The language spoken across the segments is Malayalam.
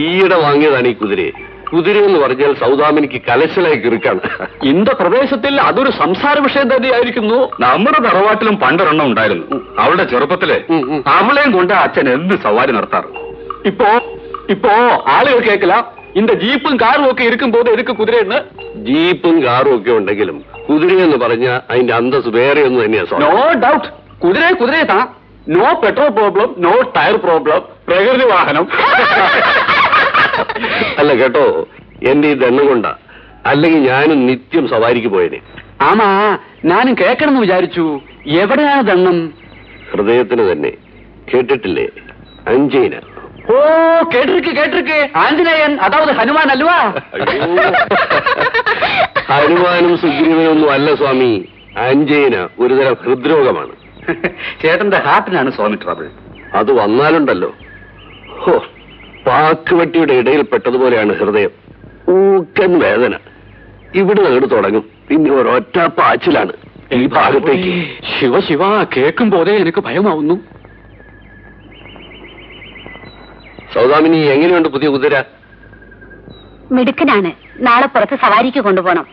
ഈയിടെ വാങ്ങിയതാണ് ഈ കുതിരയെ. കുതിര എന്ന് പറഞ്ഞാൽ സൗദാമിനിക്ക് കലശലായി കിറുക്കാണ്. ഇന്ത പ്രദേശത്തിൽ അതൊരു സംസാര വിഷയം തന്നെയായിരിക്കുന്നു. നമ്മുടെ തറവാട്ടിലും പണ്ടൊരെണ്ണം ഉണ്ടായിരുന്നു. അവളുടെ ചെറുപ്പത്തിലെ അവളെയും കൊണ്ട് അച്ഛൻ എന്ത് സവാരി നടത്താറ്. ഇപ്പോ ആളുകൾ കേൾക്കല ഇന്ത ജീപ്പും കാറും ഒക്കെ ഇരിക്കുമ്പോൾ എതുക്ക് കുതിരയെന്ന്. ജീപ്പും കാറും ഒക്കെ ഉണ്ടെങ്കിലും കുതിരയെന്ന് പറഞ്ഞ അതിന്റെ അന്തസ് വേറെയൊന്നും തന്നെയാ. No doubt. കുതിരയെ താ. No petrol problem, no tyre problem, പ്രകൃതി വാഹനം. അല്ല കേട്ടോ, എന്റെ ഈ ദണ്ണം കൊണ്ടാ, അല്ലെങ്കിൽ ഞാനും നിത്യം സവാരിക്ക് പോയനെ. ആമാ, ഞാനും കേൾക്കണമെന്ന് വിചാരിച്ചു. എവിടെയാണ് ദണ്ണം? ഹൃദയത്തിന് തന്നെ. കേട്ടിട്ടില്ലേ? അഞ്ജന. ഓ, കേട്ടിരിക്കെ. ആഞ്ജനേയൻ, അതാവത് ഹനുമാൻ അല്ലുവാ? ഹനുമാനും സുഗ്രീവനൊന്നും അല്ല സ്വാമി. അഞ്ജന ഒരുതരം ഹൃദ്രോഗമാണ്. ചേട്ടന്റെ ഹാർട്ടിനാണ് സ്വാമി ട്രബിൾ. അത് വന്നാലുണ്ടല്ലോ, പാക്കുവെട്ടിയുടെ ഇടയിൽ പെട്ടതുപോലെയാണ് ഹൃദയം. ഊക്കൻ വേദന. ഇവിടെ അങ്ങോട്ട് തുടങ്ങും, പിന്നെ ഒരൊറ്റ പാച്ചിലാണ് ഈ ഭാഗത്തേക്ക്. ശിവ കേൾക്കുമ്പോതേ എനിക്ക് ഭയമാവുന്നു. സൗദാമിനി, എങ്ങനെയുണ്ട് പുതിയ കുതിര? മിടുക്കനാണ്. നാളെ പുറത്ത് സവാരിക്ക് കൊണ്ടുപോകണം.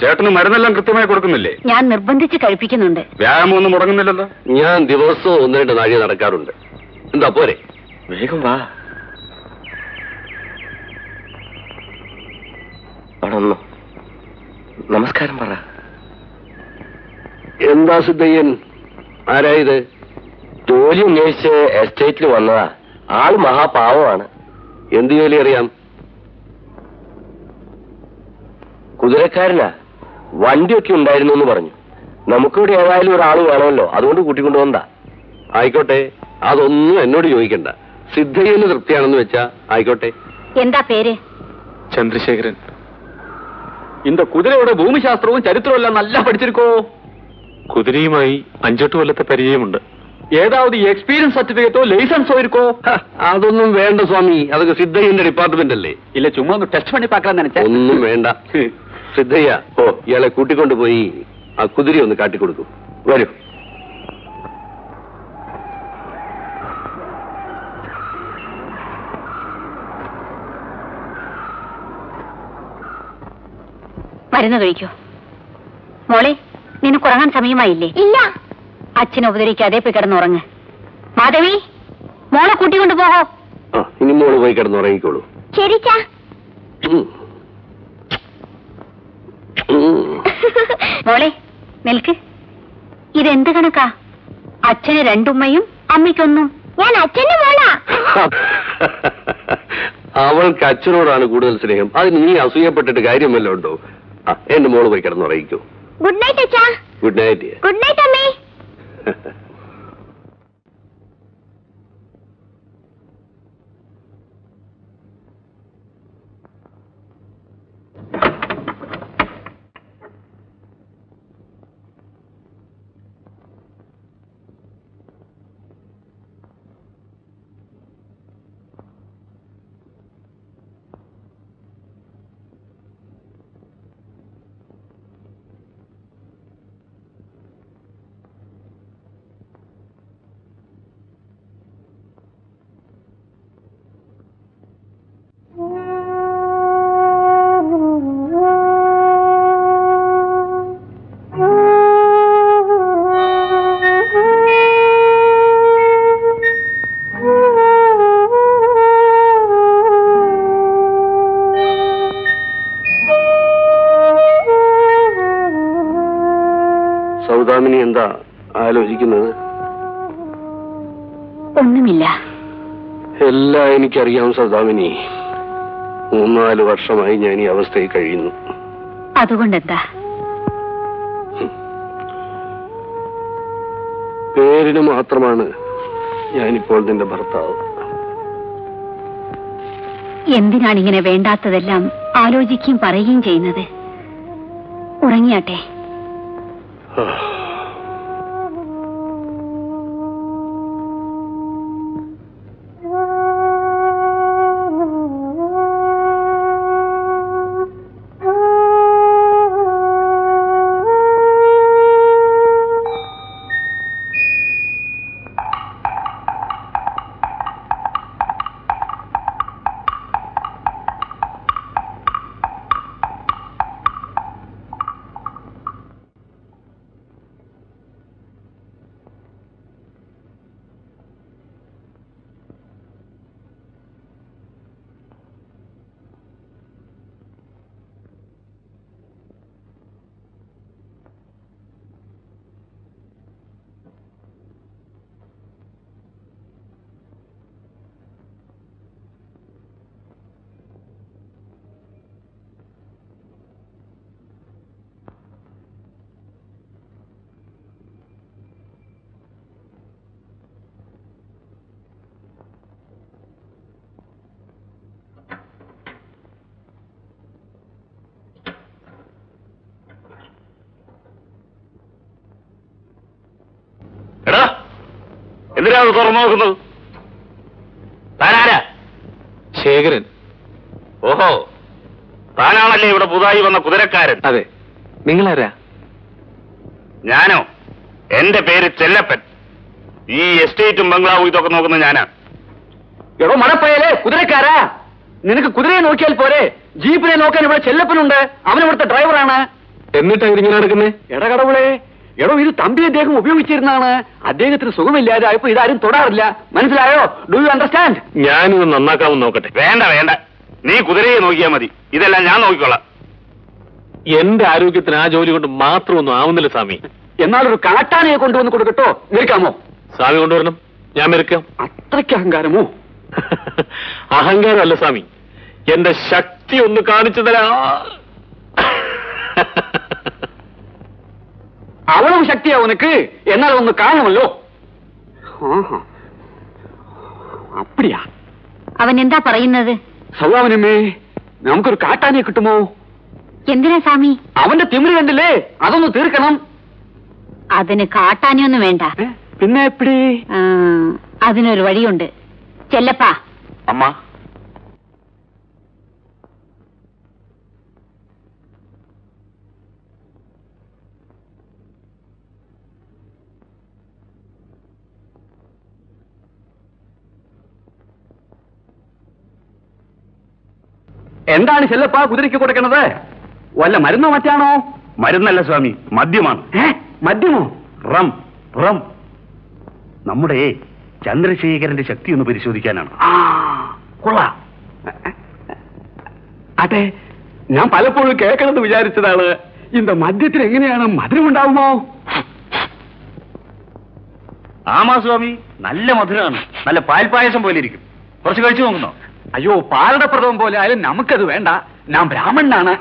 ചേട്ടന് മരുന്നെല്ലാം കൃത്യമായി കൊടുക്കുന്നില്ലേ? ഞാൻ നിർബന്ധിച്ച് കഴിപ്പിക്കുന്നുണ്ട്. വ്യായാമം ഒന്നും മുടങ്ങുന്നില്ലല്ലോ? ഞാൻ ദിവസവും 1-2 നാഴിക നടക്കാറുണ്ട്. എന്താ പോരെ? വേഗം വാ. നമസ്കാരം പറ. എന്താ സിദ്ധയ്യൻ? ആരായത്? ജോലി അന്വേഷിച്ച് എസ്റ്റേറ്റിൽ വന്നതാ. ആള് മഹാപാവമാണ്. എന്ത് ജോലി അറിയാം? കുതിരക്കാരനാ. വണ്ടിയൊക്കെ ഉണ്ടായിരുന്നു എന്ന് പറഞ്ഞു. നമുക്കിവിടെ ഏതായാലും ഒരാൾ വേണമല്ലോ, അതുകൊണ്ട് കൂട്ടിക്കൊണ്ടുവന്നാ. ആയിക്കോട്ടെ, അതൊന്നും എന്നോട് ചോദിക്കണ്ട. സിദ്ധയ്യന് തൃപ്തിയാണെന്ന് വെച്ചാ ആയിക്കോട്ടെ. എന്താ പേര്? ചന്ദ്രശേഖരൻ. இந்த കുതിരയുടെ ഭൂമിശാസ്ത്രവും ചരിത്രവും എല്ലാം നല്ല പഠിച്ചിരിക്കോ? കുതിരയുമായി 5-8 കൊല്ലത്തെ പരിചയമുണ്ട്. ഏതാവത് എക്സ്പീരിയൻസ് സർട്ടിഫിക്കറ്റോ ലൈസൻസോ ഇരിക്കോ? അതൊന്നും വേണ്ട സ്വാമി, അതൊക്കെ സിദ്ധയ്യന്റെ ഡിപ്പാർട്ട്മെന്റ് അല്ലേ. ഇല്ല, ചുമ്മാ ഒന്ന് ടെസ്റ്റ് പണി പാക്കാൻ നനച്ചാ. ഒന്നും വേണ്ട. സിദ്ധയ്യ, ഇയാളെ കൂട്ടിക്കൊണ്ടുപോയി ആ കുതിര ഒന്ന് കാട്ടിക്കൊടുക്കും. വരൂ. മരുന്ന് കഴിക്കൂ. മോളെ, നിനക്ക് ഉറങ്ങാൻ സമയമായില്ലേ? ഇല്ല. അച്ഛനെ ഉപദ്രവിക്കാതെ പോയി കിടന്നുറങ്ങ്. മാധവി, മോളെ കൂട്ടിക്കൊണ്ടു പോകോ. ഇനി മോള് പോയി കിടന്നുറങ്ങിക്കോളൂ. ശരി. മോളെ നിൽക്ക്. ഇതെന്ത് കണക്കാ? അച്ഛന് 2 ഉമ്മയും അമ്മയ്ക്കൊന്നും. ഞാൻ അച്ഛന്റെ മോളാ. അവൾക്ക് അച്ഛനോടാണ് കൂടുതൽ സ്നേഹം. അതിന് നീ അസൂയപ്പെട്ടിട്ട് കാര്യമല്ലോ ഉണ്ടോ? എന്റെ മോള് പോയി കിടന്നുറങ്ങിക്കോ. ഗുഡ് നൈറ്റ് അച്ഛാ. Good night. ഗുഡ് നൈറ്റ് അമ്മേ. സൗദാമിനി എന്താ ആലോചിക്കുന്നത്? ഒന്നുമില്ല. എല്ലാം എനിക്കറിയാം സൗദാമിനി. 3-4 വർഷമായി ഞാൻ ഈ അവസ്ഥയിൽ കഴിയുന്നു. അതുകൊണ്ടെന്താ? പേരിന് മാത്രമാണ് ഞാനിപ്പോൾ നിന്റെ ഭർത്താവ്. എന്തിനാണിങ്ങനെ വേണ്ടാത്തതെല്ലാം ആലോചിക്കുകയും പറയുകയും ചെയ്യുന്നത്? ഉറങ്ങിയാട്ടെ. എന്തിനാ അത് തുറന്നു നോക്കുന്നത്? താനാരാ? ശേഖരൻ. ഓഹോ, താനാണല്ലേ ഇവിടെ പുതുതായി വന്ന കുതിരക്കാരൻ? അതെ. നിങ്ങളാരാ? ഞാനോ? എന്റെ പേര് ചെല്ലപ്പൻ. ഈ എസ്റ്റേറ്റും ബംഗ്ലാവും ഇതൊക്കെ നോക്കുന്ന ഞാനാ. എടോ മടപ്പയലേ, കുതിരക്കാരാ? നിനക്ക് കുതിരയെ നോക്കിയാൽ പോരെ, ജീപ്പിനെ നോക്കാൻ ഇവിടെ ചെല്ലപ്പനുണ്ട്. അവൻ ഇവിടുത്തെ ഡ്രൈവറാണ്. എന്നിട്ടാ ഇങ്ങനെ നടക്കുന്നേ? എടകടവുളെ, എടോ ഇത് തമ്പി അദ്ദേഹം ഉപയോഗിച്ചിരുന്നാണ്. അദ്ദേഹത്തിന് സുഖമില്ലാതെ ആയപ്പോ ഇതാരും തൊടാറില്ല. മനസ്സിലായോ? Do you understand? ഞാനിത് നന്നാക്കാമെന്ന് നോക്കട്ടെ. വേണ്ട വേണ്ട, നീ കുതിരയെ നോക്കിയാ മതി. ഇതെല്ലാം ഞാൻ നോക്കിക്കോളാം. എന്റെ ആരോഗ്യത്തിന് ആ ജോലി കൊണ്ട് മാത്രമൊന്നും ആവുന്നില്ല സ്വാമി. എന്നാലൊരു കാട്ടാനയെ കൊണ്ടുവന്ന് കൊടുക്കട്ടോ? നിൽക്കാമോ? സ്വാമി കൊണ്ടുവരണം, ഞാൻ മെരുക്കാം. അത്രയ്ക്ക് അഹങ്കാരമോ? അഹങ്കാരമല്ല സ്വാമി, എന്റെ ശക്തി ഒന്ന് കാണിച്ചു തരാ. അവളും ശക്തിയാ ഉനക്ക്, എന്നാൽ ഒന്ന് കാണുമല്ലോ. അപ്പടിയാ? അവൻ എന്താ പറയുന്നത്? സൗവാമനമ്മേ, നമുക്കൊരു കാട്ടാനയെ കിട്ടുമോ? എന്തിനാ സ്വാമി? അവന്റെ തിമിര് കണ്ടില്ലേ, അതൊന്ന് തീർക്കണം. അതിന് കാട്ടാനൊന്നും വേണ്ട. പിന്നെ എപ്പടി? അതിനൊരു വഴിയുണ്ട്. ചെല്ലപ്പാ. അമ്മ, എന്താണ് ചെല്ലപ്പാ കുതിരയ്ക്ക് കൊടുക്കുന്നത്? വല്ല മരുന്നോ മറ്റാണോ? മരുന്നല്ല സ്വാമി, മദ്യമാണ്. മദ്യമോ? Rum rum. നമ്മുടെ ചന്ദ്രശേഖരന്റെ ശക്തി ഒന്ന് പരിശോധിക്കാനാണ്. കൊള്ളാം. അതെ, ഞാൻ പലപ്പോഴും കേൾക്കണമെന്ന് വിചാരിച്ചതാണ്. இந்த മദ്യത്തിൽ എങ്ങനെയാണ് മധുരമുണ്ടാവുമോ? ആമാ സ്വാമി, നല്ല മധുരമാണ്. നല്ല പാൽപായസം പോലെ ഇരിക്കും. കുറച്ച് കഴിച്ചു നോക്കുന്നോ? അയ്യോ, പാലട പ്രഥമം പോലെ ആയാലും നമുക്കത് വേണ്ട. ഞാൻ ബ്രാഹ്മണനാണ്.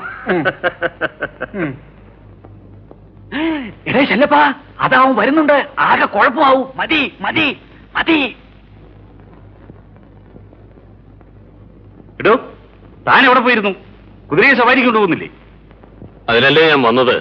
എടേ ചെല്ലപ്പാ, അതാവും വരുന്നുണ്ട്. ആകെ കുഴപ്പമാവും. മതി മതി മതി. എടോ, താൻ എവിടെ പോയിരുന്നു? കുതിരയെ സവാരി കൊണ്ടുപോകുന്നില്ലേ? അതിനല്ലേ ഞാൻ വന്നത്.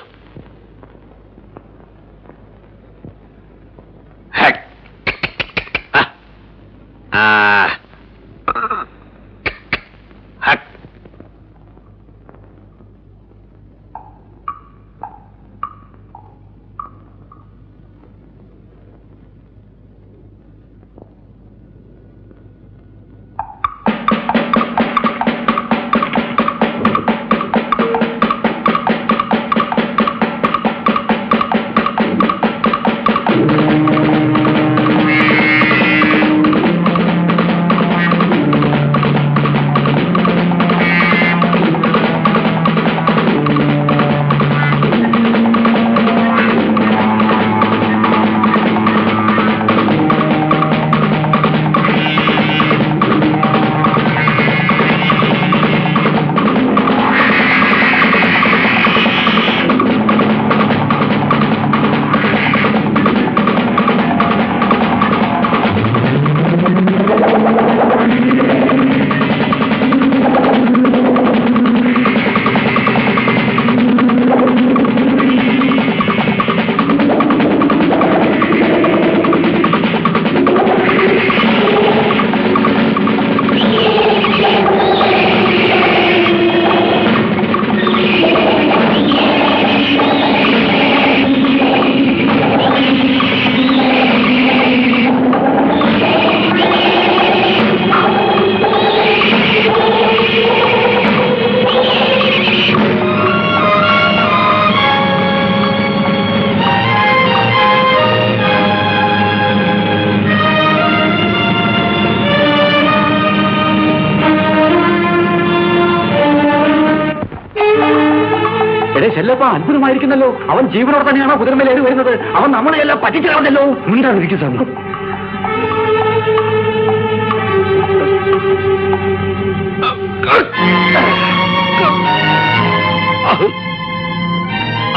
ചെല്ലപ്പ അത്ഭുതമായിരിക്കുന്നല്ലോ. അവൻ ജീവനോട് തന്നെയാണോ കുതിരമേലേറി വരുന്നത്? അവൻ നമ്മളെയെല്ലാം പറ്റിച്ചല്ലോ. ഉണ്ടാതിരിക്കും സാമി.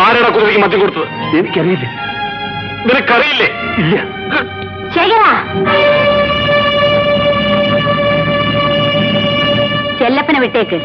ആരാടാ കുതിരയ്ക്ക് മദ്യം കൊടുത്തത്? എനിക്കറിയില്ല. നിനക്കറിയില്ലേ? ഇല്ല. ചെല്ലപ്പനെ വിട്ടേക്ക്.